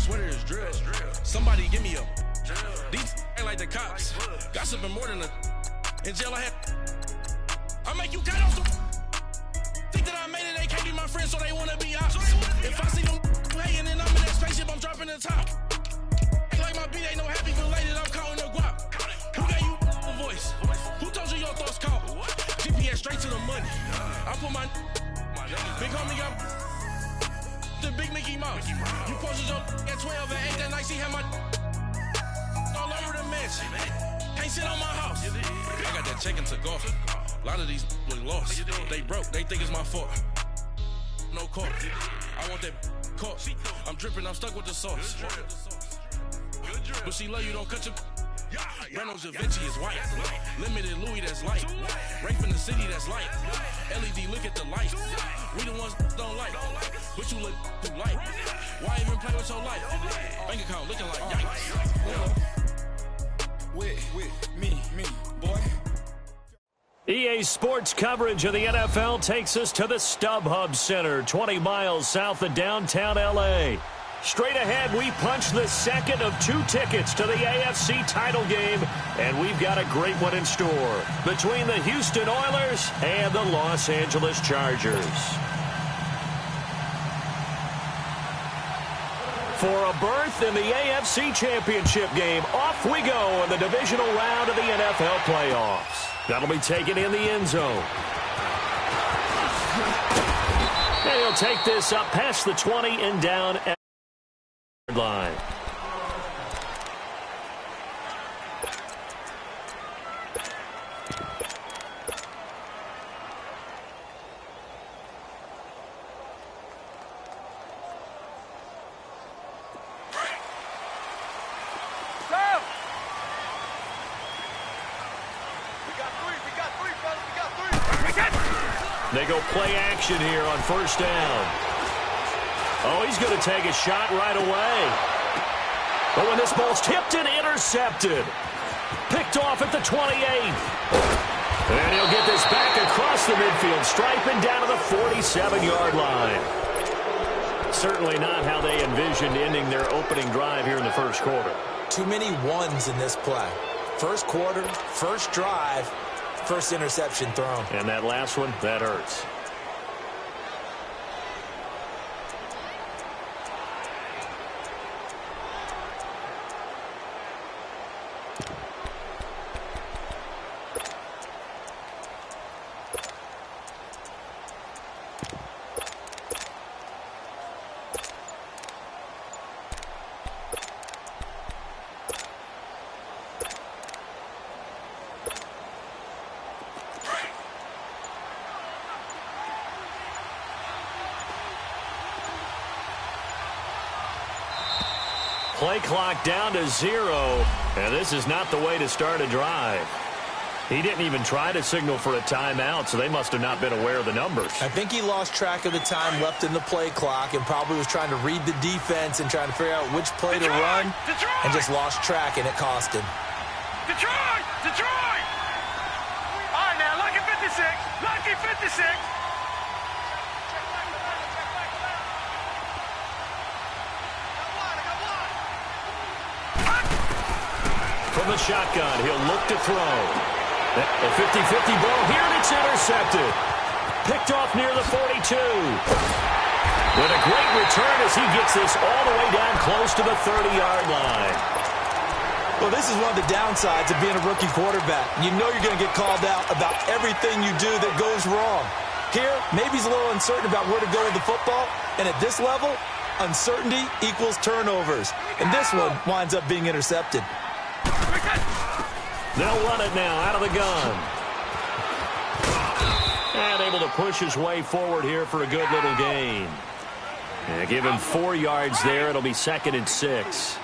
sweater is drill. Somebody give me a. These ain't like the cops. Gossiping more than a. In jail I had. I make you cut off the. Think that I made it, they can't be my friends, so they wanna be out. If I see them hating and I'm in that spaceship, I'm dropping the top. Ain't like my beat ain't no happy related, I'm calling the guap. Who gave you a voice? Who told you your thoughts count? GPS straight to the money. I put my big homie up the big Mickey Mouse. You posted your at 12 and 8 that night, she had my all over the mansion. Can't sit on my house. I got that check and took off. A lot of these look lost. They broke, they think it's my fault. No court. I want that court. I'm dripping, I'm stuck with the sauce. But she love you, don't cut your. Reynolds Da Vinci is white. Limited Louis, that's light. Rape in the city, that's light. LED, look at the light. We the ones don't like. But you look too light. Why even play with your life? Bank account looking like yikes. With me, boy. EA Sports coverage of the NFL takes us to the StubHub Center, 20 miles south of downtown L.A. Straight ahead, we punch the second of 2 tickets to the AFC title game, and we've got a great one in store between the Houston Oilers and the Los Angeles Chargers. For a berth in the AFC Championship game, off we go in the divisional round of the NFL playoffs. That'll be taken in the end zone. And he'll take this up past the 20 and down at the line. They go play action here on first down. Oh, he's going to take a shot right away. But when this ball's tipped and intercepted. Picked off at the 28. And he'll get this back across the midfield stripe and down to the 47-yard line. Certainly not how they envisioned ending their opening drive here in the first quarter. Too many ones in this play. First quarter, first drive, first interception thrown. And that last one, that hurts. Play clock down to 0, and this is not the way to start a drive. He didn't even try to signal for a timeout, so they must have not been aware of the numbers. I think he lost track of the time left in the play clock and probably was trying to read the defense and trying to figure out which play to run, and just lost track, and it cost him. Detroit! Detroit! All right, now, lucky 56. Lucky 56. From the shotgun, he'll look to throw. A 50-50 ball here, and it's intercepted. Picked off near the 42. With a great return as he gets this all the way down close to the 30-yard line. Well, this is one of the downsides of being a rookie quarterback. You know you're going to get called out about everything you do that goes wrong. Here, maybe he's a little uncertain about where to go with the football, and at this level, uncertainty equals turnovers. And this one winds up being intercepted. They'll run it now out of the gun. And able to push his way forward here for a good little gain. And give him 4 yards there. It'll be 2nd and 6.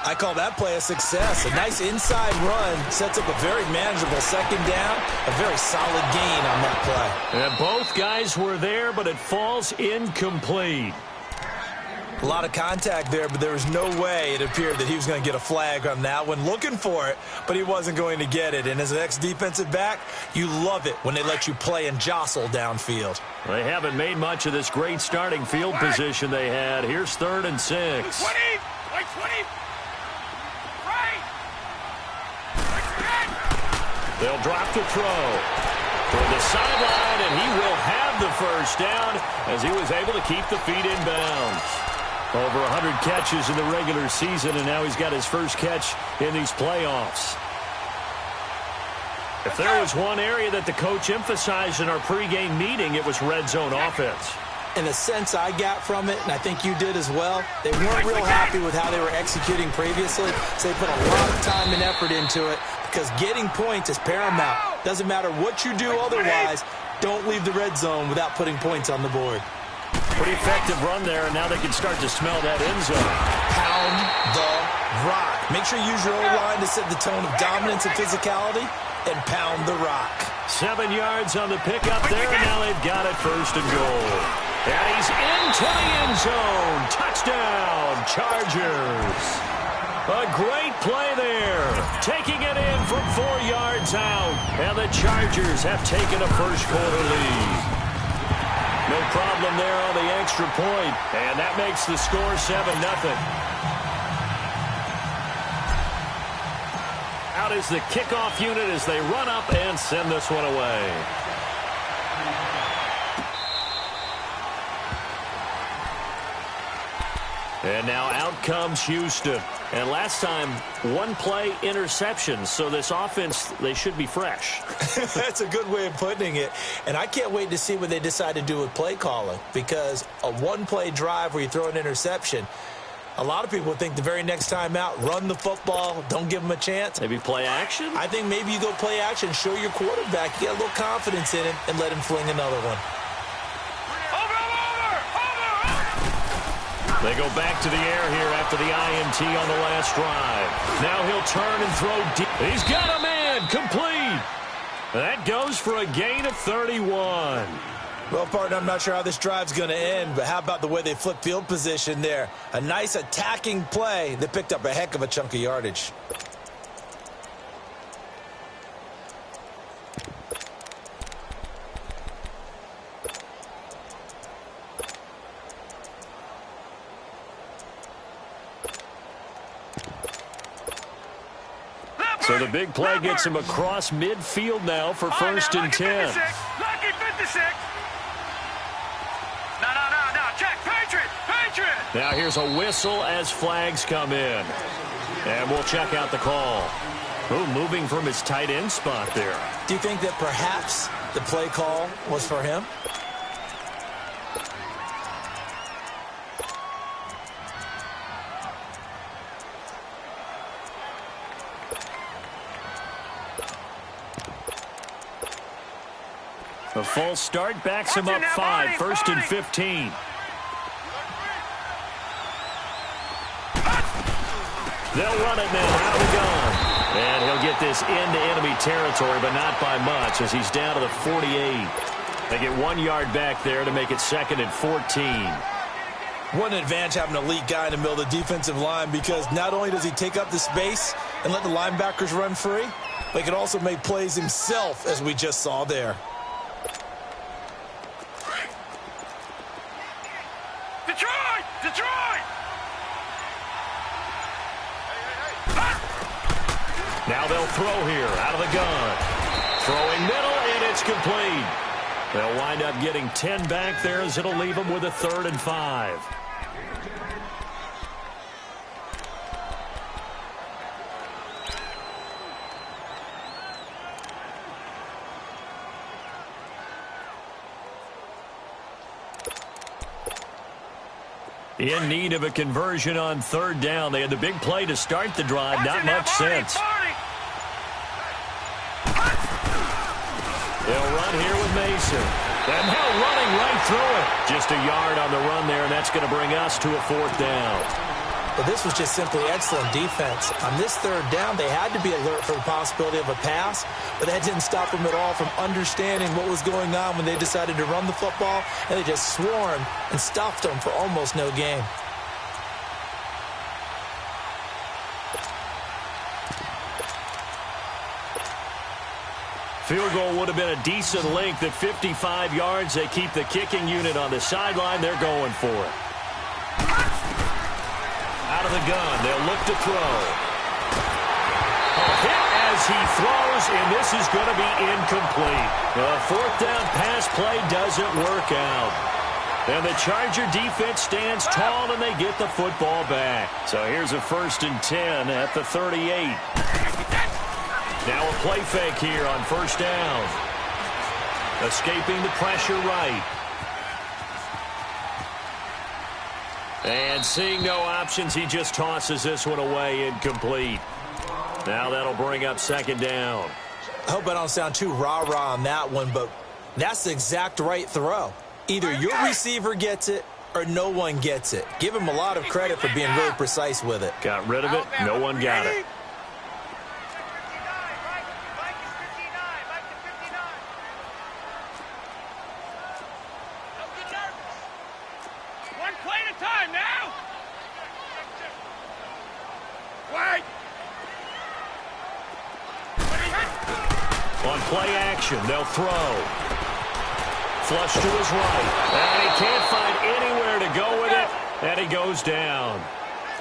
I call that play a success. A nice inside run sets up a very manageable second down. A very solid gain on that play. And both guys were there, but it falls incomplete. A lot of contact there, but there was no way it appeared that he was going to get a flag on that one. Looking for it, but he wasn't going to get it. And as an ex-defensive back, you love it when they let you play and jostle downfield. They haven't made much of this great starting field position they had. Here's 3rd and 6. 20! Like 20! Right! They'll drop to throw for the sideline, and he will have the first down as he was able to keep the feet in bounds. Over 100 catches in the regular season, and now he's got his first catch in these playoffs. If there was one area that the coach emphasized in our pregame meeting, it was red zone offense. In the sense I got from it, and I think you did as well, they weren't real happy with how they were executing previously, so they put a lot of time and effort into it because getting points is paramount. Doesn't matter what you do otherwise, don't leave the red zone without putting points on the board. Pretty effective run there, and now they can start to smell that end zone. Pound the rock. Make sure you use your O-line to set the tone of dominance and physicality, and pound the rock. 7 yards on the pickup there, and now they've got it 1st and goal. And he's into the end zone. Touchdown, Chargers. A great play there. Taking it in from 4 yards out, and the Chargers have taken a first-quarter lead. No problem there on the extra point, and that makes the score 7-0. Out is the kickoff unit as they run up and send this one away. And now out comes Houston. And last time, 1-play interception. So this offense, they should be fresh. That's a good way of putting it. And I can't wait to see what they decide to do with play calling. Because a 1-play drive where you throw an interception, a lot of people think the very next time out, run the football, don't give them a chance. Maybe play action? I think maybe you go play action, show your quarterback, you get a little confidence in him, and let him fling another one. They go back to the air here after the INT on the last drive. Now he'll turn and throw deep. He's got a man complete. That goes for a gain of 31. Well, partner, I'm not sure how this drive's going to end, but how about the way they flip field position there? A nice attacking play that picked up a heck of a chunk of yardage. So the big play gets him across midfield now for 1st and 10. Lucky 56. No. Check. Patriot. Now here's a whistle as flags come in. And we'll check out the call. Ooh, moving from his tight end spot there. Do you think that perhaps the play call was for him? A false start backs him up 5, 1st and 15. They'll run it now out of the gun. And he'll get this into enemy territory, but not by much as he's down to the 48. They get 1 yard back there to make it 2nd and 14. What an advantage having an elite guy in the middle of the defensive line, because not only does he take up the space and let the linebackers run free, but he can also make plays himself, as we just saw there. Detroit! Now they'll throw here out of the gun. Throwing middle, and it's complete. They'll wind up getting 10 back there as it'll leave them with a 3rd and 5. In need of a conversion on 3rd down. They had the big play to start the drive. Not much sense. They'll run here with Mason. And now running right through it. Just a yard on the run there, and that's going to bring us to a 4th down. But this was just simply excellent defense. On this 3rd down, they had to be alert for the possibility of a pass, but that didn't stop them at all from understanding what was going on when they decided to run the football, and they just swarmed and stuffed them for almost no gain. Field goal would have been a decent length at 55 yards. They keep the kicking unit on the sideline. They're going for it. Out of the gun, they'll look to throw. A hit as he throws, and this is going to be incomplete. The fourth down pass play doesn't work out. And the Charger defense stands tall, and they get the football back. So here's a 1st and 10 at the 38. Now a play fake here on 1st down. Escaping the pressure right. And seeing no options, he just tosses this one away, incomplete. Now that'll bring up 2nd down. I hope I don't sound too rah-rah on that one, but that's the exact right throw. Either your receiver gets it or no one gets it. Give him a lot of credit for being really precise with it. Got rid of it. No one got it. On play action, they'll throw. Flush to his right. And he can't find anywhere to go with it. And he goes down.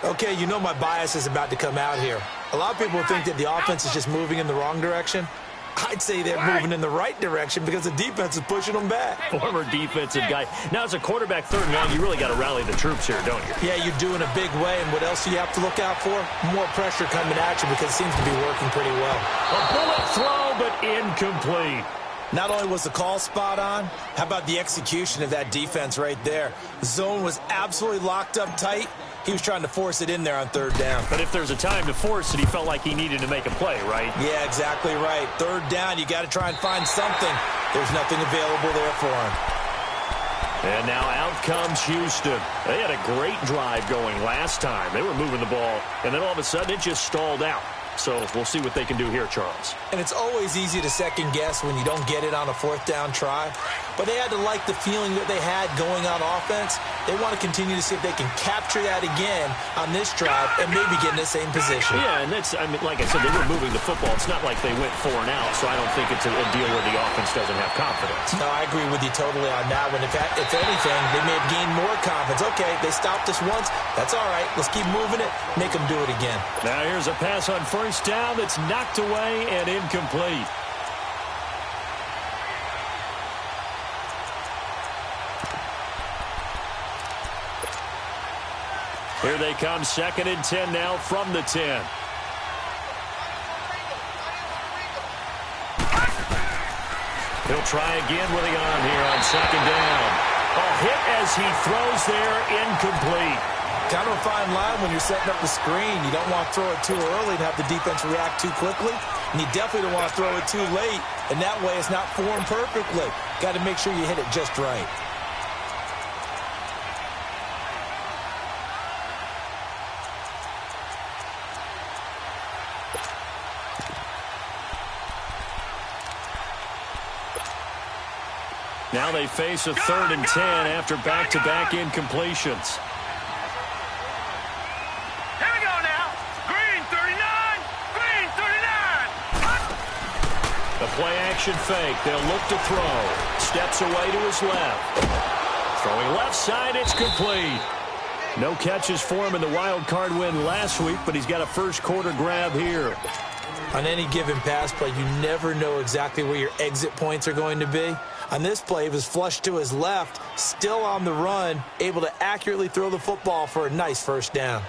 Okay, you know my bias is about to come out here. A lot of people think that the offense is just moving in the wrong direction. I'd say they're moving in the right direction because the defense is pushing them back. Former defensive guy. Now, as a quarterback 3rd and 1, you really got to rally the troops here, don't you? Yeah, you do in a big way. And what else do you have to look out for? More pressure coming at you because it seems to be working pretty well. A bullet throw, but incomplete. Not only was the call spot on, how about the execution of that defense right there? The zone was absolutely locked up tight. He was trying to force it in there on 3rd down. But if there's a time to force it, he felt like he needed to make a play, right? Yeah, exactly right. 3rd down, you got to try and find something. There's nothing available there for him. And now out comes Houston. They had a great drive going last time. They were moving the ball, and then all of a sudden it just stalled out. So we'll see what they can do here, Charles. And it's always easy to second guess when you don't get it on a 4th down try. But they had to like the feeling that they had going on offense. They want to continue to see if they can capture that again on this drive and maybe get in the same position. Yeah, and that's, I mean, like I said, they were moving the football. It's not like they went 4 and out, so I don't think it's a deal where the offense doesn't have confidence. No, I agree with you totally on that one. If anything, they may have gained more confidence. Okay, they stopped us once. That's all right. Let's keep moving it. Make them do it again. Now here's a pass on 1st down that's knocked away and incomplete. Here they come, 2nd and 10 now from the 10. He'll try again with the arm here on 2nd down. A hit as he throws there, incomplete. Kind of a fine line when you're setting up the screen. You don't want to throw it too early and have the defense react too quickly. And you definitely don't want to throw it too late. And that way it's not formed perfectly. Got to make sure you hit it just right. Now they face a 3rd and 10 after back-to-back incompletions. Here we go now. Green 39. Green 39. The play-action fake. They'll look to throw. Steps away to his left. Throwing left side, it's complete. No catches for him in the wild card win last week, but he's got a first-quarter grab here. On any given pass play, you never know exactly where your exit points are going to be. On this play, he was flushed to his left, still on the run, able to accurately throw the football for a nice 1st down.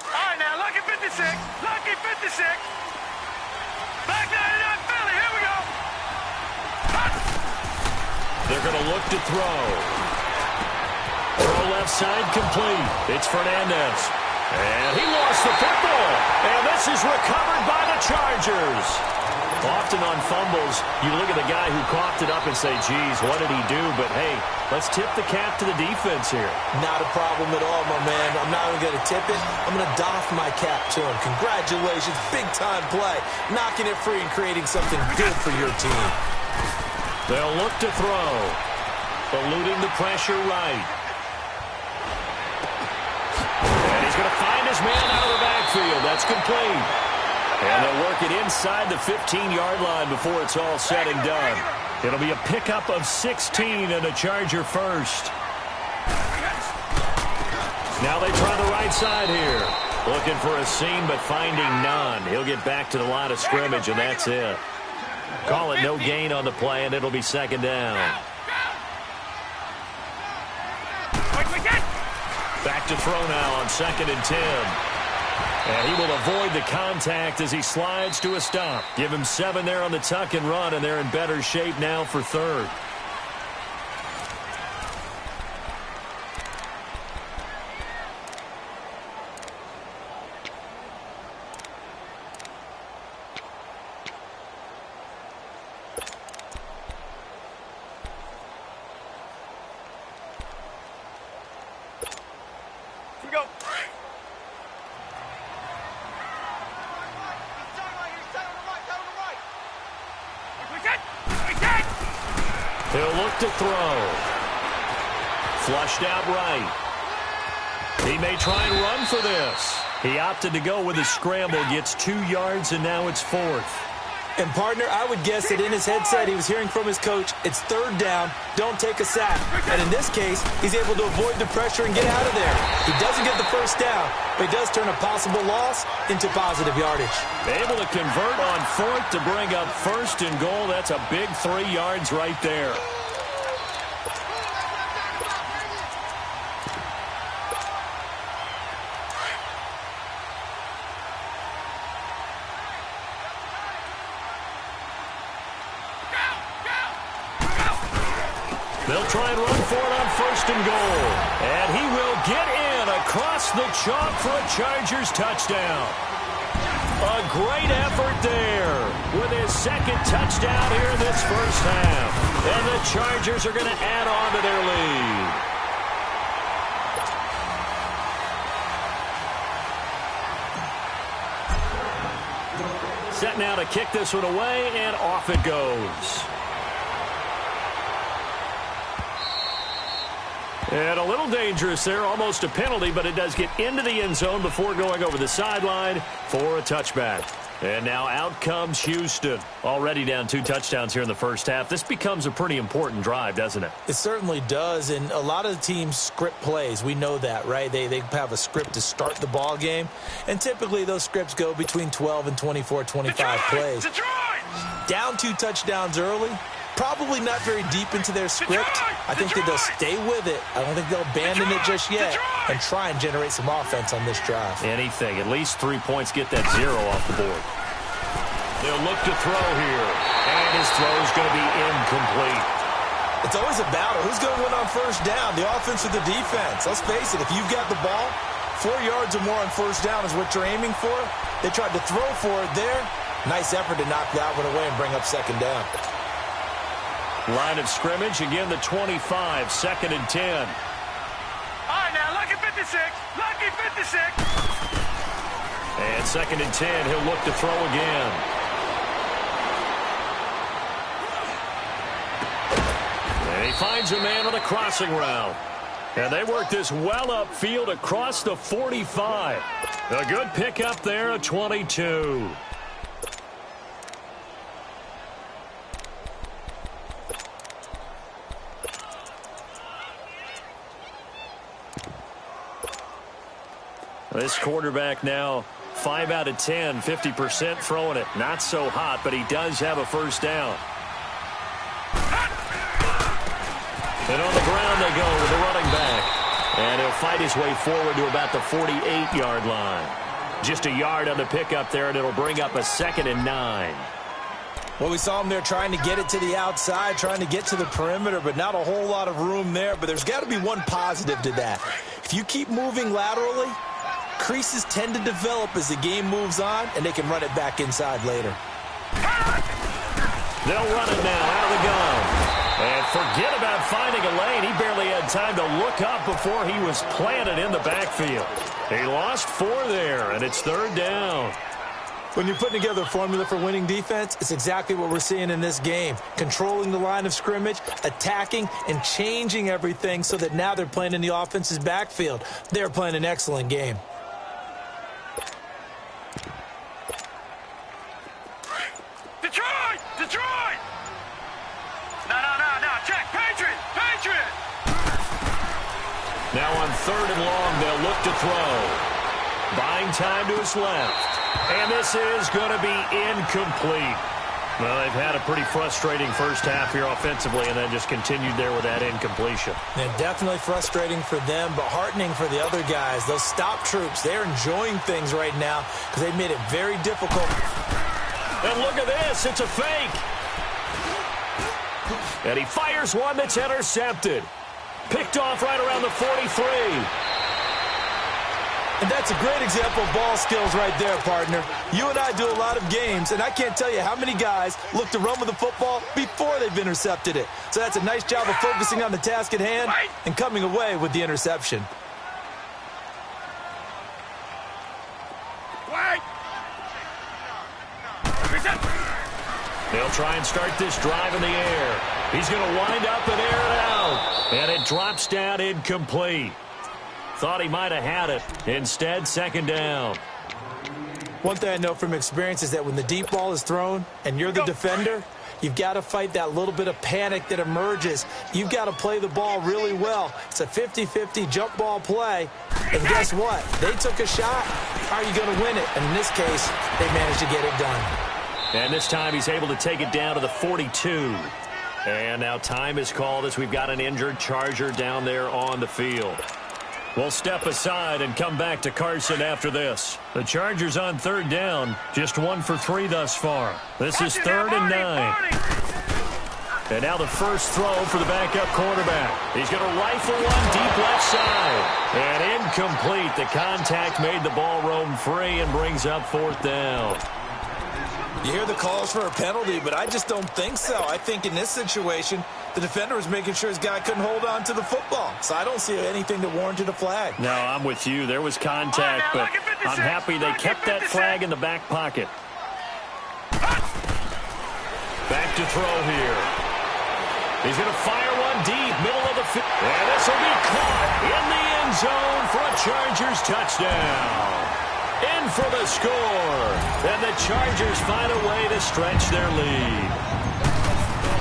All right, now, lucky 56. Lucky 56. Back 99 Philly. Here we go. They're going to look to throw. Throw left side complete. It's Fernandez. And he lost the football. And this is recovered by the Chargers. Often on fumbles, you look at the guy who coughed it up and say, geez, what did he do? But, hey, let's tip the cap to the defense here. Not a problem at all, my man. I'm not even going to tip it. I'm going to doff my cap to him. Congratulations. Big-time play. Knocking it free and creating something good for your team. They'll look to throw. Eluding the pressure right. And he's going to find a his man out of the backfield. That's complete. And they'll work it inside the 15-yard line before it's all said and done. It'll be a pickup of 16 and a Charger first. Now they try the right side here. Looking for a seam, but finding none. He'll get back to the line of scrimmage, and that's it. Call it no gain on the play, and it'll be second down. Back to throw now on 2nd and 10. And he will avoid the contact as he slides to a stop. Give him 7 there on the tuck and run, and they're in better shape now for 3rd. He'll look to throw. Flushed out right. He may try and run for this. He opted to go with a scramble, gets 2 yards, and now it's 4th. And, partner, I would guess that in his headset he was hearing from his coach, it's 3rd down, don't take a sack. And in this case, he's able to avoid the pressure and get out of there. He doesn't get the 1st down, but he does turn a possible loss into positive yardage. Able to convert on 4th to bring up 1st and goal. That's a big 3 yards right there. They'll try and run for it on 1st and goal. And he will get in across the chalk for a Chargers touchdown. A great effort there with his 2nd touchdown here in this first half. And the Chargers are going to add on to their lead. Set now to kick this one away, and off it goes. And a little dangerous there, almost a penalty, but it does get into the end zone before going over the sideline for a touchback. And now out comes Houston. Already down 2 touchdowns here in the first half. This becomes a pretty important drive, doesn't it? It certainly does, and a lot of the teams script plays. We know that, right? They have a script to start the ball game, and typically those scripts go between 12 and 24, 25 plays. Down 2 touchdowns early. Probably not very deep into their script. I think that they'll stay with it. I don't think they'll abandon it just yet and try and generate some offense on this drive. Anything. At least 3 points. Get that 0 off the board. They'll look to throw here. And his throw is going to be incomplete. It's always a battle. Who's going to win on 1st down, the offense or the defense? Let's face it, if you've got the ball, 4 yards or more on 1st down is what you're aiming for. They tried to throw for it there. Nice effort to knock that one away and bring up 2nd down. Line of scrimmage, again the 25, 2nd and 10. All right, now, lucky 56, lucky 56. And 2nd and 10, he'll look to throw again. And he finds a man on a crossing route. And they work this well upfield across the 45. A good pickup there, a 22. This quarterback now 5 out of 10, 50% throwing it. Not so hot, but he does have a 1st down. And on the ground they go with the running back. And he'll fight his way forward to about the 48-yard line. Just a yard on the pickup there, and it'll bring up a 2nd and 9. Well, we saw him there trying to get it to the outside, trying to get to the perimeter, but not a whole lot of room there. But there's got to be one positive to that. If you keep moving laterally, creases tend to develop as the game moves on, and they can run it back inside later. They'll run it now out of the gun. And forget about finding a lane. He barely had time to look up before he was planted in the backfield. He lost 4 there, and it's 3rd down. When you're putting together a formula for winning defense, it's exactly what we're seeing in this game. Controlling the line of scrimmage, attacking, and changing everything so that now they're playing in the offense's backfield. They're playing an excellent game. 3rd and long. They'll look to throw. Buying time to his left. And this is going to be incomplete. Well, they've had a pretty frustrating first half here offensively and then just continued there with that incompletion. Yeah, definitely frustrating for them, but heartening for the other guys. Those stop troops, they're enjoying things right now because they've made it very difficult. And look at this. It's a fake. And he fires one that's intercepted. Picked off right around the 43. And that's a great example of ball skills right there, partner. You and I do a lot of games, and I can't tell you how many guys look to run with the football before they've intercepted it. So that's a nice job of focusing on the task at hand and coming away with the interception. They'll try and start this drive in the air. He's going to wind up and air it out. And it drops down incomplete. Thought he might have had it. Instead, 2nd down. One thing I know from experience is that when the deep ball is thrown and you're the defender, you've got to fight that little bit of panic that emerges. You've got to play the ball really well. It's a 50-50 jump ball play. And guess what? They took a shot. How are you going to win it? And in this case, they managed to get it done. And this time he's able to take it down to the 42. And now time is called as we've got an injured Charger down there on the field. We'll step aside and come back to Carson after this. The Chargers on 3rd down, just 1 for 3 thus far. This is 3rd and 9. And now the first throw for the backup quarterback. He's going to rifle one deep left side. And incomplete. The contact made the ball roam free and brings up 4th down. You hear the calls for a penalty, but I just don't think so. I think in this situation, the defender was making sure his guy couldn't hold on to the football. So I don't see anything that warranted a flag. No, I'm with you. There was contact, but I'm happy they kept that flag in the back pocket. Back to throw here. He's going to fire one deep, middle of the field. And this will be caught in the end zone for a Chargers touchdown. In for the score. And the Chargers find a way to stretch their lead.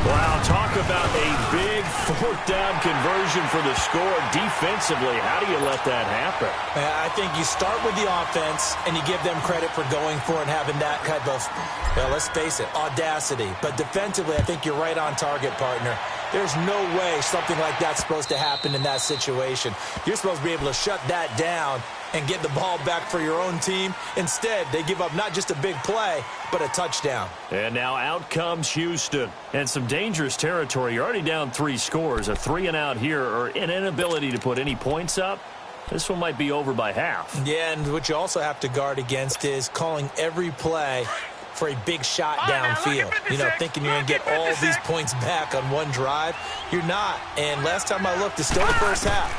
Wow, talk about a big 4th down conversion for the score defensively. How do you let that happen? I think you start with the offense and you give them credit for going for it and having that type of, well, let's face it, audacity. But defensively, I think you're right on target, partner. There's no way something like that's supposed to happen in that situation. You're supposed to be able to shut that down and get the ball back for your own team. Instead, they give up not just a big play, but a touchdown. And now out comes Houston. And some dangerous territory. You're already down 3 scores. A 3-and-out here or an inability to put any points up. This one might be over by half. Yeah, and what you also have to guard against is calling every play for a big shot downfield. You know, thinking you're going to get all these points back on one drive. You're not. And last time I looked, it's still the first half.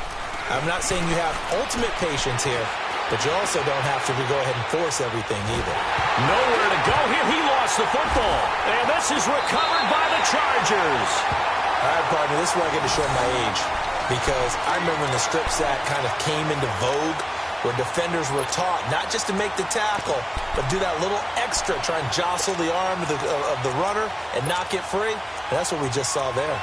I'm not saying you have ultimate patience here, but you also don't have to go ahead and force everything either. Nowhere to go here. He lost the football. And this is recovered by the Chargers. All right, partner, this is where I get to show my age. Because I remember when the strip sack kind of came into vogue, where defenders were taught not just to make the tackle, but do that little extra, try and jostle the arm of the runner and knock it free. And that's what we just saw there.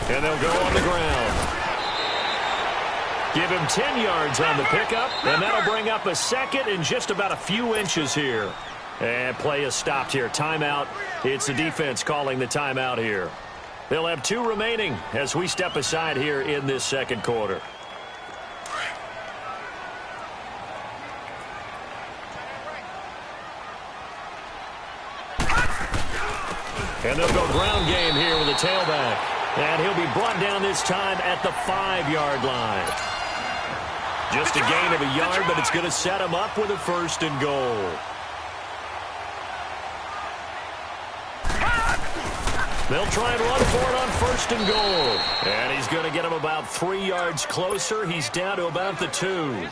And they'll go on the ground. Give him 10 yards on the pickup, and that'll bring up a 2nd and just about a few inches here. And play is stopped here. Timeout. It's the defense calling the timeout here. They'll have 2 remaining as we step aside here in this 2nd quarter. And they'll go ground game here with a tailback. And he'll be brought down this time at the 5-yard line. Just a gain of a yard, but it's going to set him up with a 1st and goal. They'll try and run for it on 1st and goal. And he's going to get him about 3 yards closer. He's down to about the 2.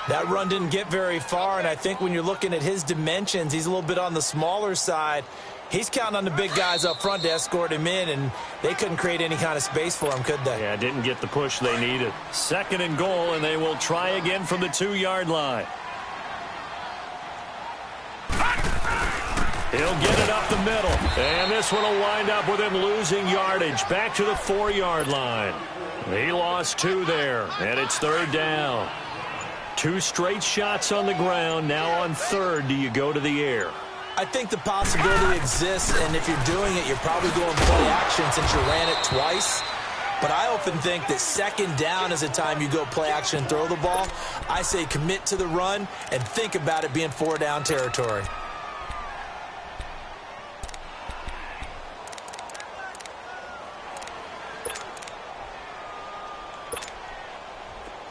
That run didn't get very far, and I think when you're looking at his dimensions, he's a little bit on the smaller side. He's counting on the big guys up front to escort him in, and they couldn't create any kind of space for him, could they? Yeah, didn't get the push they needed. 2nd and goal, and they will try again from the 2-yard line. He'll get it up the middle, and this one will wind up with him losing yardage. Back to the 4-yard line. He lost 2 there, and it's 3rd down. 2 straight shots on the ground. Now on 3rd, do you go to the air? I think the possibility exists, and if you're doing it, you're probably going play action since you ran it twice. But I often think that 2nd down is the time you go play action and throw the ball. I say commit to the run and think about it being 4-down territory.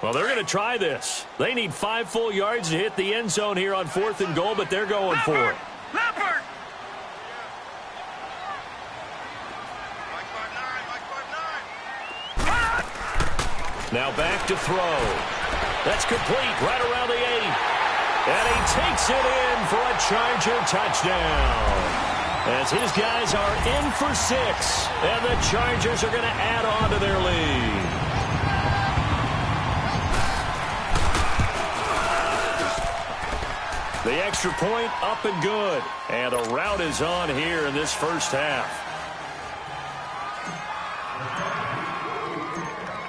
Well, they're going to try this. They need 5 full yards to hit the end zone here on 4th and goal, but they're going for it. Leopard! Now back to throw. That's complete right around the 8. And he takes it in for a Charger touchdown. As his guys are in for 6. And the Chargers are going to add on to their lead. The extra point up and good. And the rout is on here in this first half.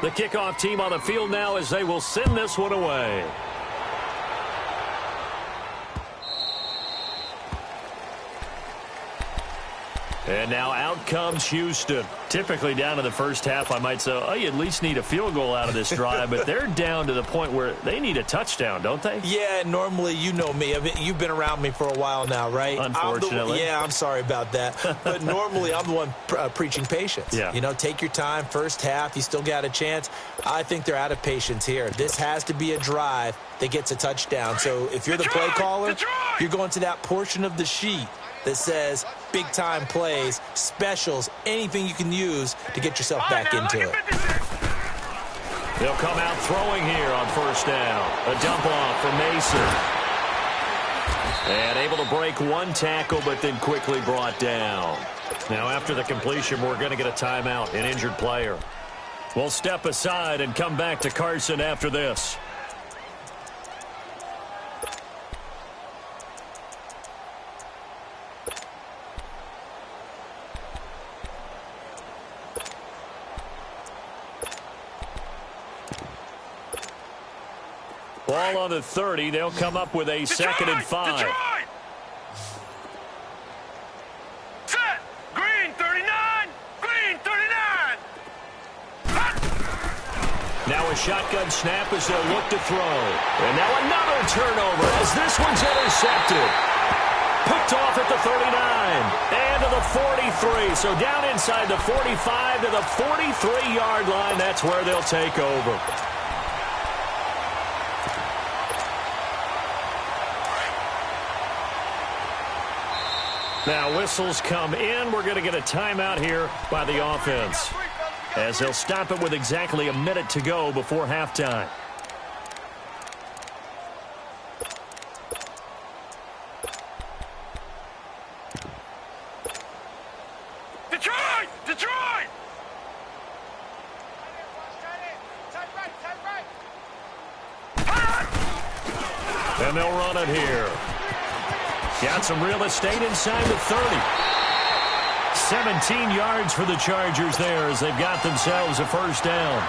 The kickoff team on the field now as they will send this one away. And now out comes Houston. Typically down in the first half, I might say, oh, you at least need a field goal out of this drive. But they're down to the point where they need a touchdown, don't they? Yeah, normally, you know me. I mean, you've been around me for a while now, right? Unfortunately. I'm sorry about that. But normally, I'm the one preaching patience. Yeah. You know, take your time. First half, you still got a chance. I think they're out of patience here. This has to be a drive that gets a touchdown. So if you're the play caller, you're going to that portion of the sheet that says big-time plays, specials, anything you can use to get yourself back into it. They'll come out throwing here on 1st down. A dump off for Mason. And able to break 1 tackle, but then quickly brought down. Now after the completion, we're going to get a timeout, an injured player. We'll step aside and come back to Carson after this. Ball on the 30. They'll come up with a 2nd and 5. Detroit! Set! Green 39! Green 39! Now a shotgun snap as they'll look to throw. And now another turnover as this one's intercepted. Picked off at the 39 and to the 43. So down inside the 45 to the 43-yard line. That's where they'll take over. Now whistles come in. We're going to get a timeout here by the offense, as they'll stop it with exactly a minute to go before halftime. Detroit! Detroit! And they'll run it here. Got some real estate inside the 30. 17 yards for the Chargers there as they've got themselves a 1st down.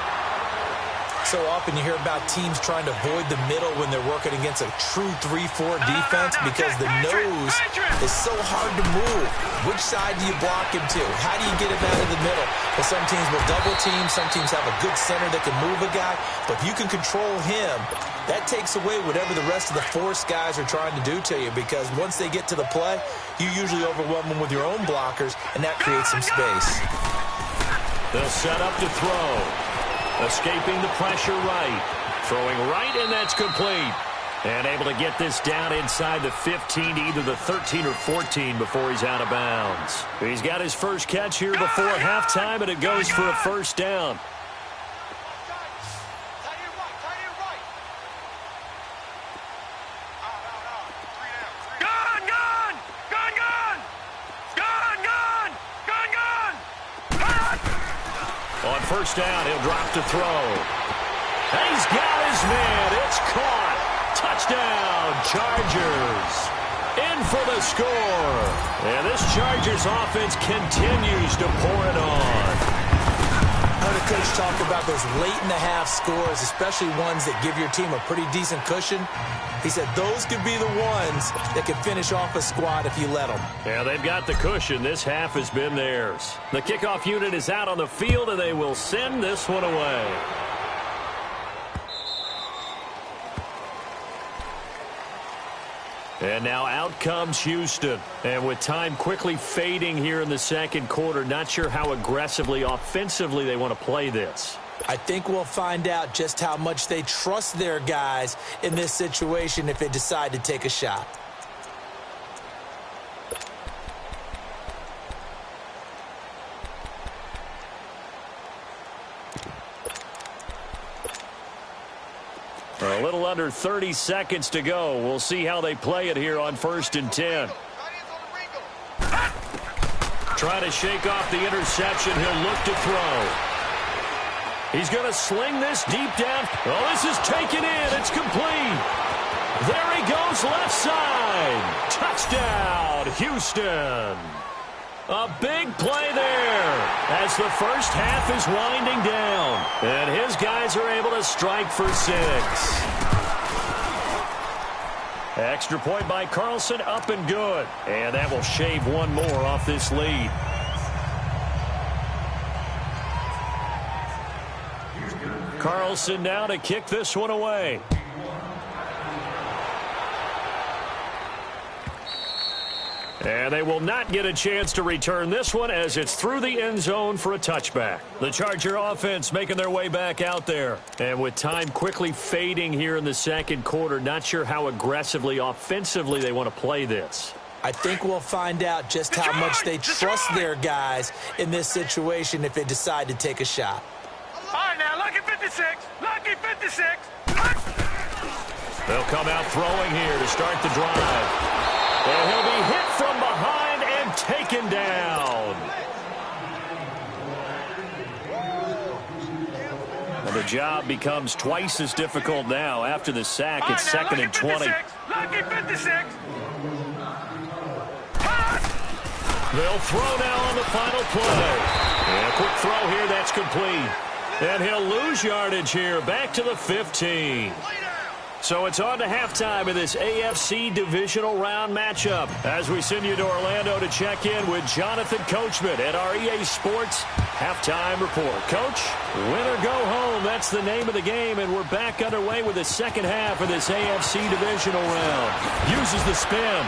So often you hear about teams trying to avoid the middle when they're working against a true 3-4 defense because the nose is so hard to move. Which side do you block him to? How do you get him out of the middle? Well, some teams will double team. Some teams have a good center that can move a guy. But if you can control him, that takes away whatever the rest of the force guys are trying to do to you, because once they get to the play, you usually overwhelm them with your own blockers, and that creates some space. They'll set up to throw. Escaping the pressure right. Throwing right, and that's complete. And able to get this down inside the 15 to either the 13 or 14 before he's out of bounds. He's got his first catch here before halftime, and it goes for a 1st down. first down. He'll drop to throw. And he's got his man. It's caught. Touchdown, Chargers. In for the score. And this Chargers offense continues to pour it on. I heard a coach talk about those late-in-the-half scores, especially ones that give your team a pretty decent cushion. He said those could be the ones that can finish off a squad if you let them. Yeah, they've got the cushion. This half has been theirs. The kickoff unit is out on the field, and they will send this one away. And now out comes Houston. And with time quickly fading here in the second quarter, not sure how aggressively, offensively they want to play this. I think we'll find out just how much they trust their guys in this situation if they decide to take a shot. A little under 30 seconds to go. We'll see how they play it here on 1st and 10. Trying to shake off the interception. He'll look to throw. He's going to sling this deep down. Oh, this is taken in. It's complete. There he goes, left side. Touchdown, Houston. A big play there as the first half is winding down. And his guys are able to strike for 6. Extra point by Carlson, up and good. And that will shave one more off this lead. Carlson now to kick this one away. And they will not get a chance to return this one as it's through the end zone for a touchback. The Charger offense making their way back out there. And with time quickly fading here in the second quarter, not sure how aggressively, offensively they want to play this. I think we'll find out just how much they trust their guys in this situation if they decide to take a shot. All right, now, lucky 56. Lucky 56. They'll come out throwing here to start the drive. And he'll be hit from behind and taken down. And the job becomes twice as difficult now after the sack. It's 2nd and 20. Lucky 56. They'll throw now on the final play. And a quick throw here, that's complete. And he'll lose yardage here, back to the 15. So it's on to halftime of this AFC divisional round matchup as we send you to Orlando to check in with Jonathan Coachman at our EA Sports Halftime Report. Coach, win or go home, that's the name of the game, and we're back underway with the second half of this AFC divisional round. Uses the spin.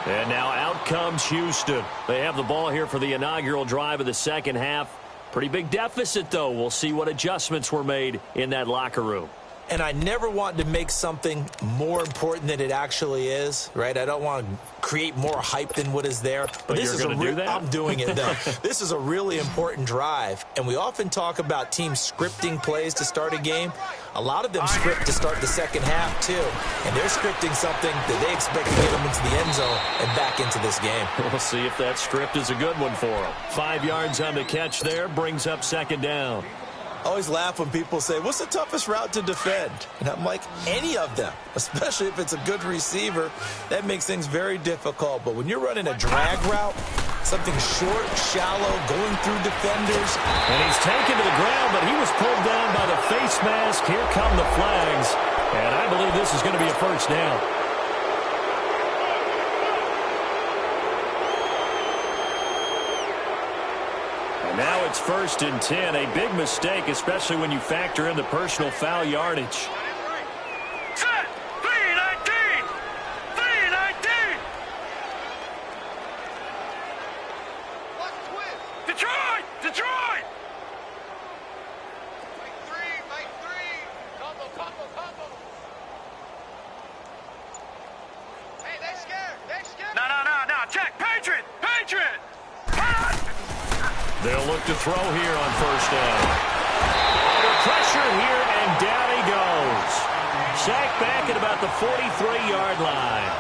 And now out comes Houston. They have the ball here for the inaugural drive of the second half. Pretty big deficit, though. We'll see what adjustments were made in that locker room. And I never want to make something more important than it actually is, right? I don't want to create more hype than what is there. But this is going to do that? I'm doing it, though. This is a really important drive. And we often talk about teams scripting plays to start a game. A lot of them script to start the second half, too. And they're scripting something that they expect to get them into the end zone and back into this game. We'll see if that script is a good one for them. 5 yards on the catch there, brings up 2nd down. I always laugh when people say, what's the toughest route to defend? And I'm like, any of them, especially if it's a good receiver. That makes things very difficult. But when you're running a drag route, something short, shallow, going through defenders. And he's taken to the ground, but he was pulled down by the face mask. Here come the flags. And I believe this is going to be a first down. Now it's 1st and 10. A big mistake, especially when you factor in the personal foul yardage. Set. 3-19. 3-19. Detroit. Detroit. Make three. Combo. Hey, they scared. No. Check. Patriot. They'll look to throw here on 1st down. Under pressure here, and down he goes. Sacked back at about the 43-yard line.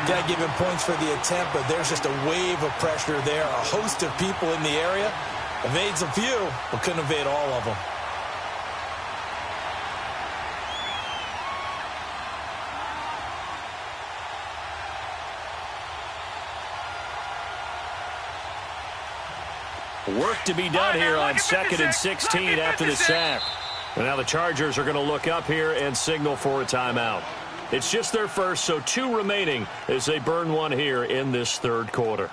Got to give him points for the attempt, but there's just a wave of pressure there. A host of people in the area. Evades a few, but couldn't evade all of them. Work to be done here on 2nd and 16 after the sack. And now the Chargers are going to look up here and signal for a timeout. It's just their first, so 2 remaining as they burn one here in this third quarter.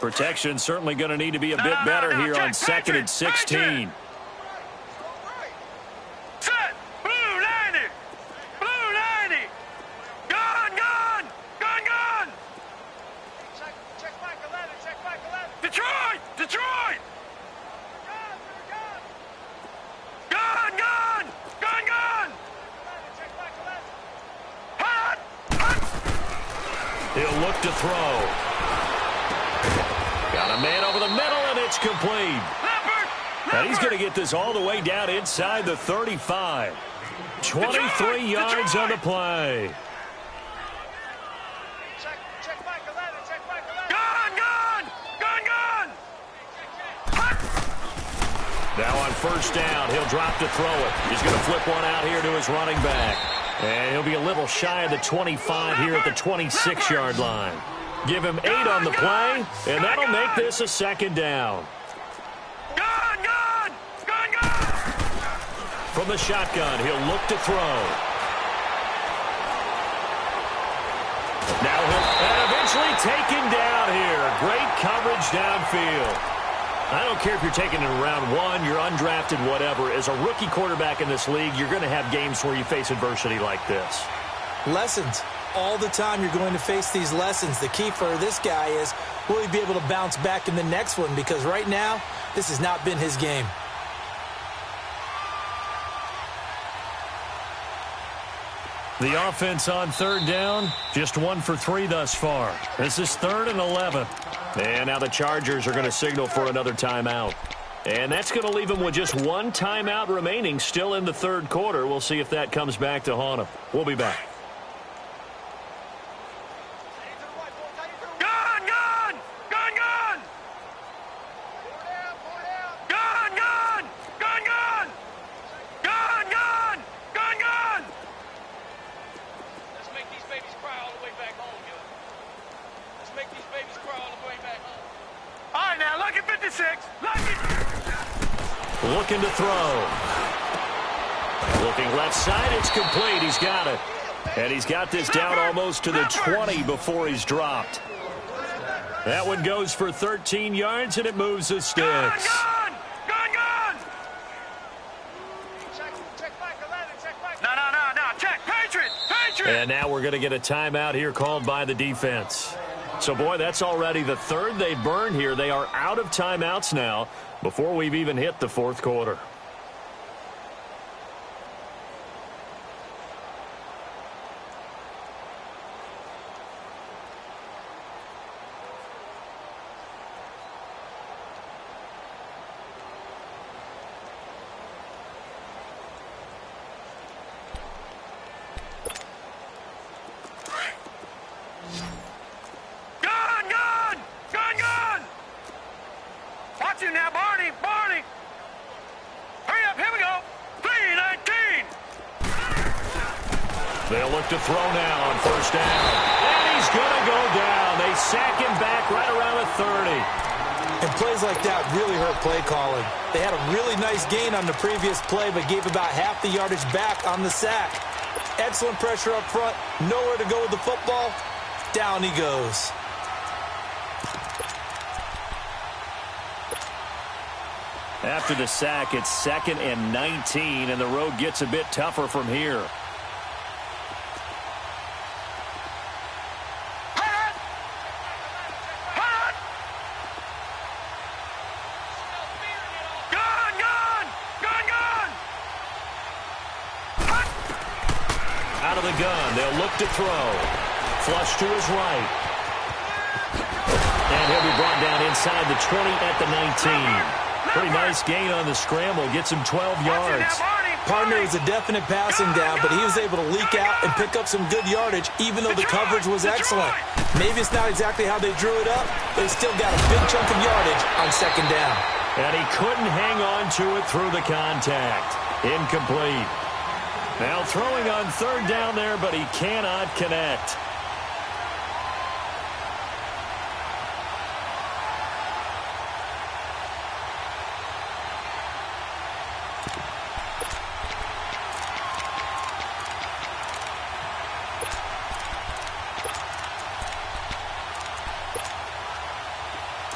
Protection certainly going to need to be a bit better here on 2nd and 16. Set. Blue 90. Blue 90. Gun. Check back 11. Detroit. Gun. Check back 11. Hot. He'll look to throw. Got a man over the middle, and it's complete. And he's going to get this all the way down inside the 35. 23 yards on the play. Check back 11. Gun. Now on first down, he'll drop to throw it. He's going to flip one out here to his running back. And he'll be a little shy of the 25 here at the 26-yard line. Give him 8 on the play, and that'll make this a second down. Gun. From the shotgun, he'll look to throw. Now he'll eventually taken down here. Great coverage downfield. I don't care if you're taking it in round 1, you're undrafted, whatever. As a rookie quarterback in this league, you're going to have games where you face adversity like this. Lessons. All the time you're going to face these lessons. The key for this guy is, will he be able to bounce back in the next one? Because right now, this has not been his game. The offense on third down, just 1 for 3 thus far. This is 3rd and 11. And now the Chargers are going to signal for another timeout. And that's going to leave them with just 1 timeout remaining still in the third quarter. We'll see if that comes back to haunt them. We'll be back. Looking to throw. Looking left side, it's complete. He's got it. And he's got this down almost to the 20 before he's dropped. That one goes for 13 yards, and it moves the sticks. Gun. No. Check. Patriot. And now we're going to get a timeout here called by the defense. So, boy, that's already the 3rd they burned here. They are out of timeouts now before we've even hit the 4th quarter. Watch him now, Barney. Hurry up, here we go. 3-19. They'll look to throw now on first down. And he's going to go down. They sack him back right around the 30. And plays like that really hurt play calling. They had a really nice gain on the previous play, but gave about half the yardage back on the sack. Excellent pressure up front. Nowhere to go with the football. Down he goes. After the sack, it's 2nd and 19, and the road gets a bit tougher from here. Out of the gun, they'll look to throw. Flush to his right. inside the 20 at the 19. Pretty nice gain on the scramble. Gets him 12 yards. Partner was a definite passing down, but he was able to leak out and pick up some good yardage, even though the coverage was excellent. Maybe it's not exactly how they drew it up, but he still got a big chunk of yardage on second down. And he couldn't hang on to it through the contact. Incomplete. Now throwing on third down there, but he cannot connect.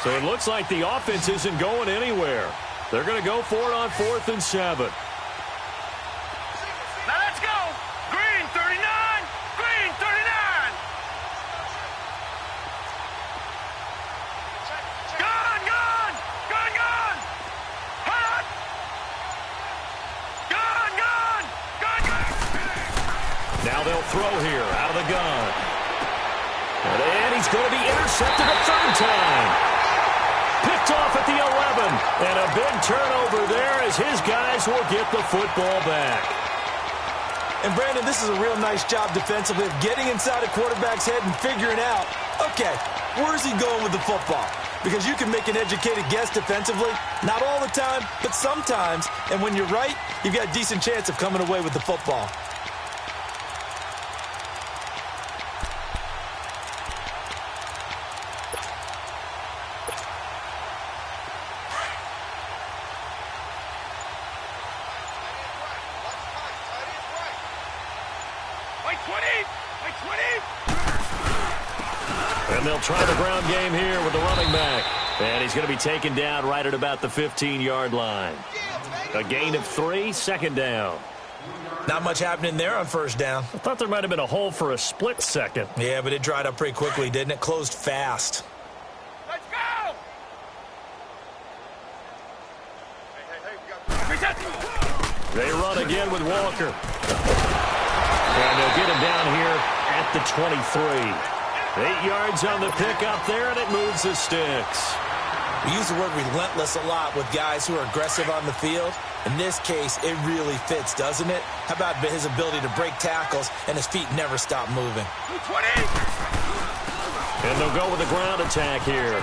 So it looks like the offense isn't going anywhere. They're going to go for it on 4th and 7. Now let's go. Green 39. Green 39. Gone, gone. Gone, gone. Hot. Gone, gone. Gone, gone. Now they'll throw here out of the gun. And he's going to be intercepted a third time. Picked off at the 11, and a big turnover there as his guys will get the football back. And, Brandon, this is a real nice job defensively of getting inside a quarterback's head and figuring out, okay, where's he going with the football? Because you can make an educated guess defensively, not all the time, but sometimes. And when you're right, you've got a decent chance of coming away with the football. And they'll try the ground game here with the running back. And he's going to be taken down right at about the 15-yard line. A gain of 3, second down. Not much happening there on first down. I thought there might have been a hole for a split second. Yeah, but it dried up pretty quickly, didn't it? Closed fast. Let's go. They run again with Walker. And they'll get him down here at the 23. 8 yards on the pickup there, and it moves the sticks. We use the word relentless a lot with guys who are aggressive on the field. In this case, it really fits, doesn't it? How about his ability to break tackles and his feet never stop moving? 20. And they'll go with the ground attack here.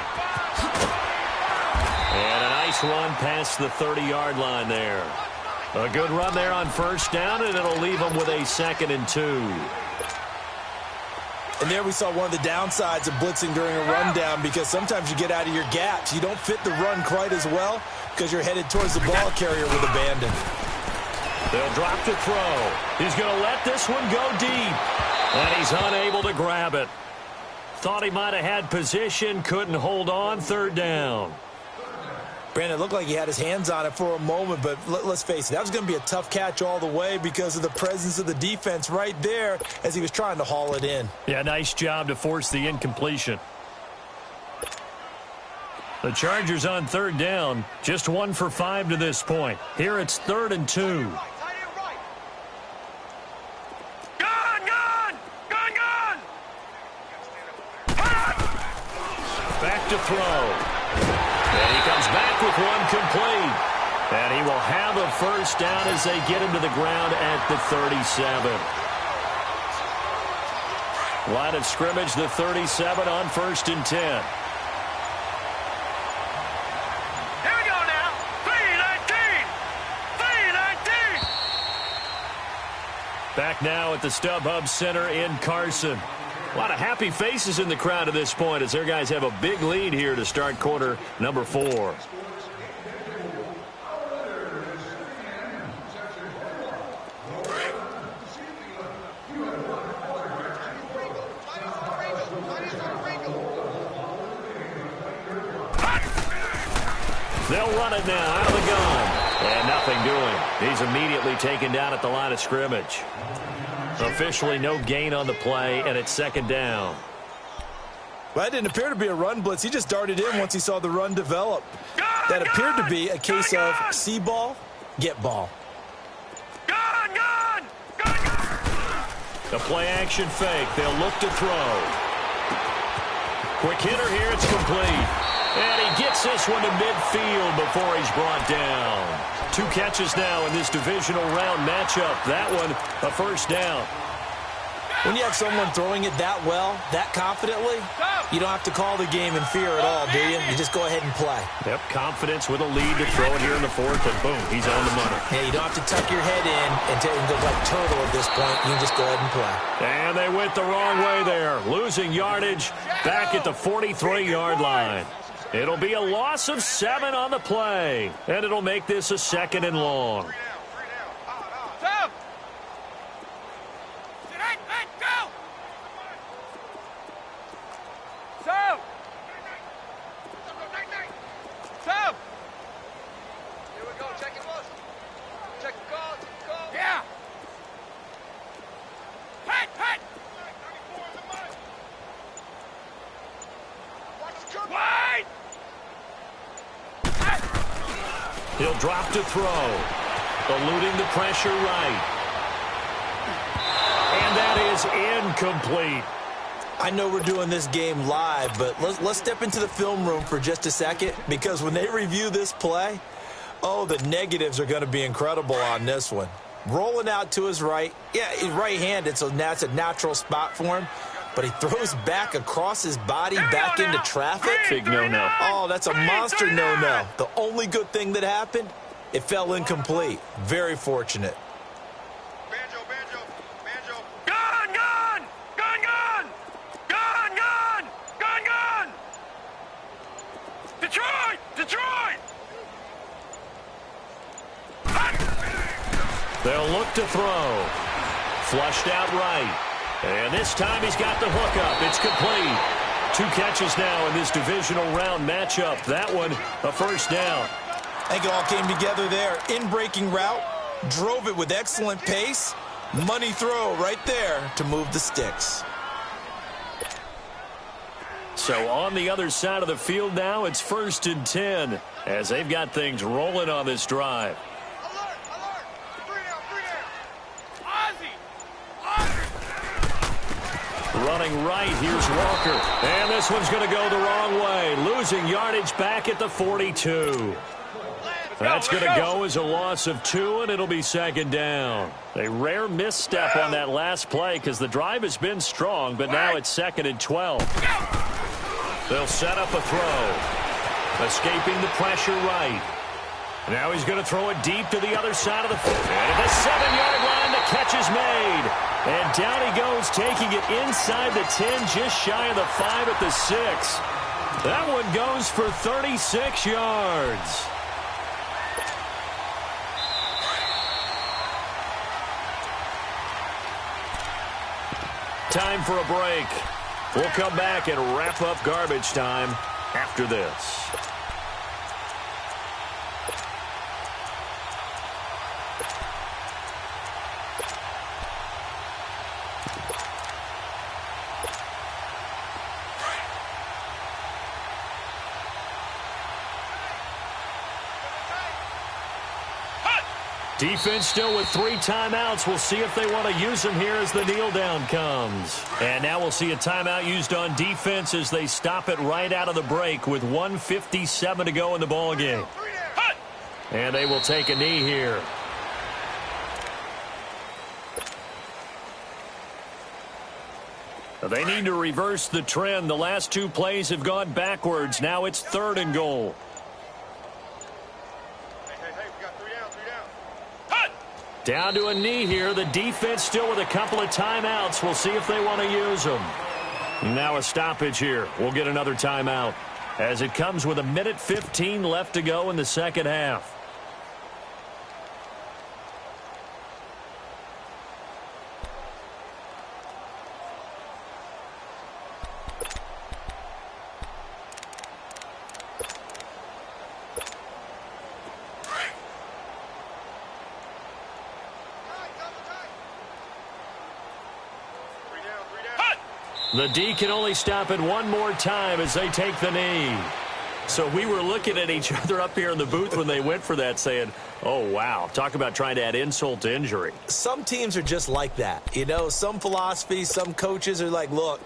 And a nice run past the 30-yard line there. A good run there on first down, and it'll leave them with a 2nd and 2. And there we saw one of the downsides of blitzing during a rundown, because sometimes you get out of your gaps. You don't fit the run quite as well because you're headed towards the ball carrier with abandon. They'll drop to throw. He's going to let this one go deep. And he's unable to grab it. Thought he might have had position, couldn't hold on, third down. Brandon, it looked like he had his hands on it for a moment, but let's face it, that was going to be a tough catch all the way because of the presence of the defense right there as he was trying to haul it in. Yeah, nice job to force the incompletion. The Chargers on third down, just 1 for 5 to this point. Here it's 3rd and 2. Gone, gone. Gone, gone. Back to throw. And he comes back with one complete. And he will have a first down as they get him to the ground at the 37. Line of scrimmage, the 37 on 1st and 10. Here we go now. 3-19. 3-19. Back now at the StubHub Center in Carson. A lot of happy faces in the crowd at this point as their guys have a big lead here to start quarter number 4. They'll run it now out of the gun. And nothing doing. He's immediately taken down at the line of scrimmage. Officially no gain on the play, and it's 2nd down. Well, that didn't appear to be a run blitz. He just darted in once he saw the run develop. That appeared to be a case of see ball, get ball. Gone, gone. Gone, gone. The play action fake. They'll look to throw. Quick hitter here. It's complete. And he gets this one to midfield before he's brought down. 2 catches now in this divisional round matchup. That one, a first down. When you have someone throwing it that well, that confidently, you don't have to call the game in fear at all, do you? You just go ahead and play. Yep, confidence with a lead to throw it here in the fourth, and boom, he's on the money. Yeah, you don't have to tuck your head in and go like turtle at this point. You can just go ahead and play. And they went the wrong way there, losing yardage back at the 43-yard line. It'll be a loss of 7 on the play, and it'll make this a 2nd and long. He'll drop to throw, eluding the pressure right. And that is incomplete. I know we're doing this game live, but let's step into the film room for just a second, because when they review this play, oh, the negatives are going to be incredible on this one. Rolling out to his right. Yeah, he's right-handed, so that's a natural spot for him. But he throws back across his body back into traffic. Big no-no. Oh, that's a monster no-no. The only good thing that happened, it fell incomplete. Very fortunate. Detroit! They'll look to throw. Flushed out right. And this time he's got the hook up. It's complete. 2 catches now in this divisional round matchup. That one, a first down. I think it all came together there. In-breaking route, drove it with excellent pace. Money throw right there to move the sticks. So on the other side of the field now, it's 1st and 10 as they've got things rolling on this drive. Running right, here's Walker. And this one's going to go the wrong way. Losing yardage back at the 42. That's going to go as a loss of 2, and it'll be 2nd down. A rare misstep on that last play because the drive has been strong, but now it's 2nd and 12. They'll set up a throw. Escaping the pressure right. Now he's going to throw it deep to the other side of the field. And at the 7-yard line, the catch is made. And down he goes, taking it inside the 10, just shy of the 5 at the 6. That one goes for 36 yards. Time for a break. We'll come back and wrap up garbage time after this. Defense still with 3 timeouts. We'll see if they want to use them here as the kneel down comes. And now we'll see a timeout used on defense as they stop it right out of the break with 1:57 to go in the ball game. And they will take a knee here. They need to reverse the trend. The last 2 plays have gone backwards. Now it's 3rd and goal. Down to a knee here. The defense still with a couple of timeouts. We'll see if they want to use them. Now a stoppage here. We'll get another timeout as it comes with 1:15 left to go in the second half. The D can only stop it one more time as they take the knee. So we were looking at each other up here in the booth when they went for that saying, oh, wow, talk about trying to add insult to injury. Some teams are just like that. You know, some philosophies, some coaches are like, look,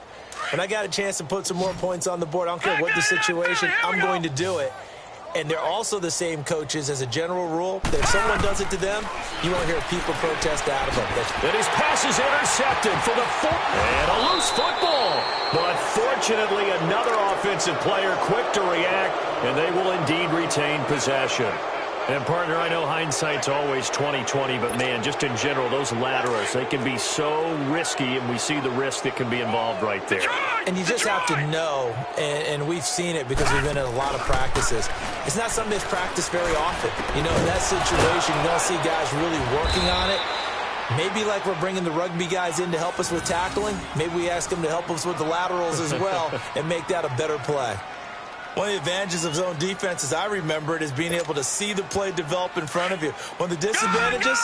when I got a chance to put some more points on the board, I don't care what the situation, I'm going to do it. And they're also the same coaches as a general rule. If someone does it to them, you won't hear people protest out of them. And his pass is intercepted for the fourth. And a loose football. But fortunately, another offensive player quick to react, and they will indeed retain possession. And, partner, I know hindsight's always 20/20, but, man, just in general, those laterals, they can be so risky, and we see the risk that can be involved right there. And you just have to know, and we've seen it because we've been in a lot of practices. It's not something that's practiced very often. You know, in that situation, you don't see guys really working on it. Maybe like we're bringing the rugby guys in to help us with tackling, maybe we ask them to help us with the laterals as well and make that a better play. One of the advantages of zone defense, as I remember it, is being able to see the play develop in front of you. One of the disadvantages,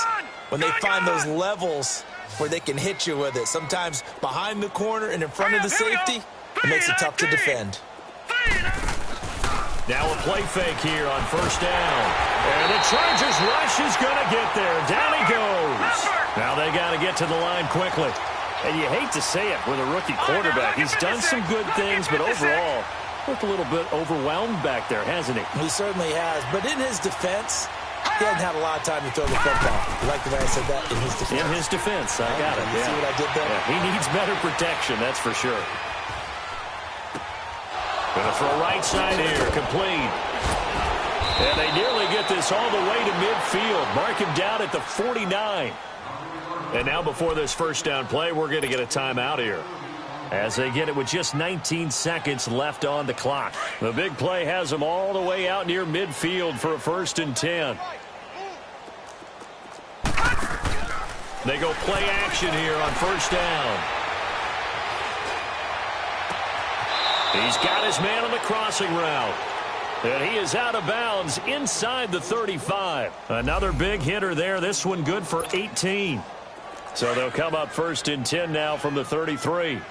when they find those levels where they can hit you with it, sometimes behind the corner and in front of the safety, it makes it tough to defend. Now a play fake here on first down. And the Chargers rush is going to get there. Down he goes. Now they got to get to the line quickly. And you hate to say it with a rookie quarterback. He's done some good things, but overall, looked a little bit overwhelmed back there, hasn't he? He certainly has. But in his defense, he hasn't had a lot of time to throw the football. You like the way I said that? In his defense. In his defense. I got it. You see what I did there? Yeah, he needs better protection, that's for sure. Going to throw right side here, complete. And they nearly get this all the way to midfield. Mark him down at the 49. And now before this first down play, we're going to get a timeout here, as they get it with just 19 seconds left on the clock. The big play has them all the way out near midfield for a 1st and 10. They go play action here on first down. He's got his man on the crossing route. And he is out of bounds inside the 35. Another big hitter there. This one good for 18. So they'll come up 1st and 10 now from the 33.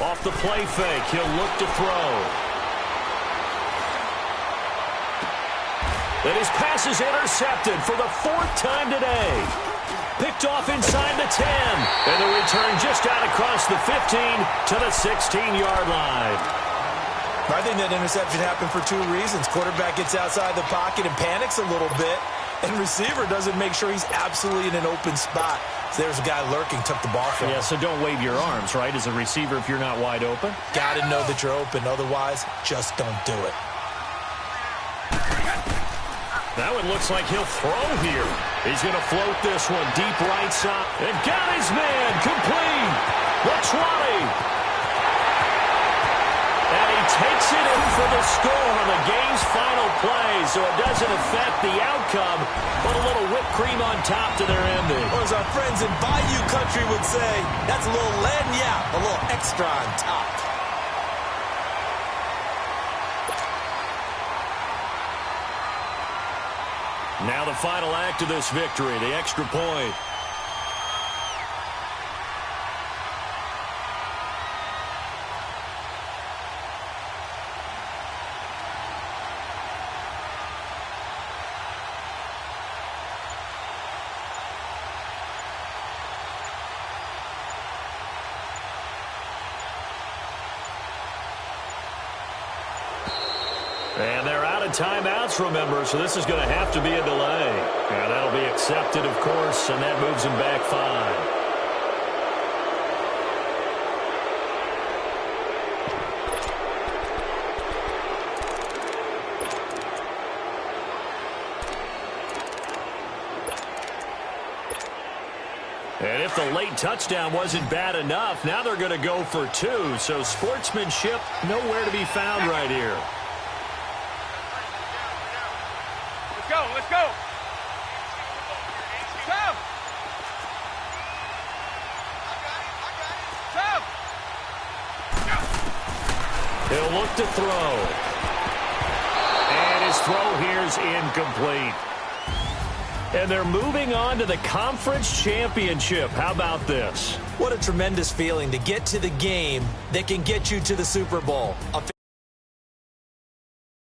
Off the play fake, he'll look to throw. And his pass is intercepted for the 4th time today. Picked off inside the 10. And the return just out across the 15 to the 16-yard line. I think that interception happened for 2 reasons. Quarterback gets outside the pocket and panics a little bit. And receiver doesn't make sure he's absolutely in an open spot. So there's a guy lurking, took the ball from him. Yeah, so don't wave your arms, right, as a receiver if you're not wide open. Got to know that you're open. Otherwise, just don't do it. Now it looks like he'll throw here. He's going to float this one deep right side. And got his man complete. The 20. And he takes it in for the score on the game's final play, so it doesn't affect the outcome, but a little whipped cream on top to their ending. Or as our friends in Bayou Country would say, that's a little lagniappe, a little extra on top. Now the final act of this victory, the extra point. And they're out of timeouts, remember, so this is going to have to be a delay. And that'll be accepted, of course, and that moves them back 5. And if the late touchdown wasn't bad enough, now they're going to go for 2. So sportsmanship nowhere to be found right here. Let's go. Come. He'll look to throw. And his throw here's incomplete. And they're moving on to the conference championship. How about this? What a tremendous feeling to get to the game that can get you to the Super Bowl.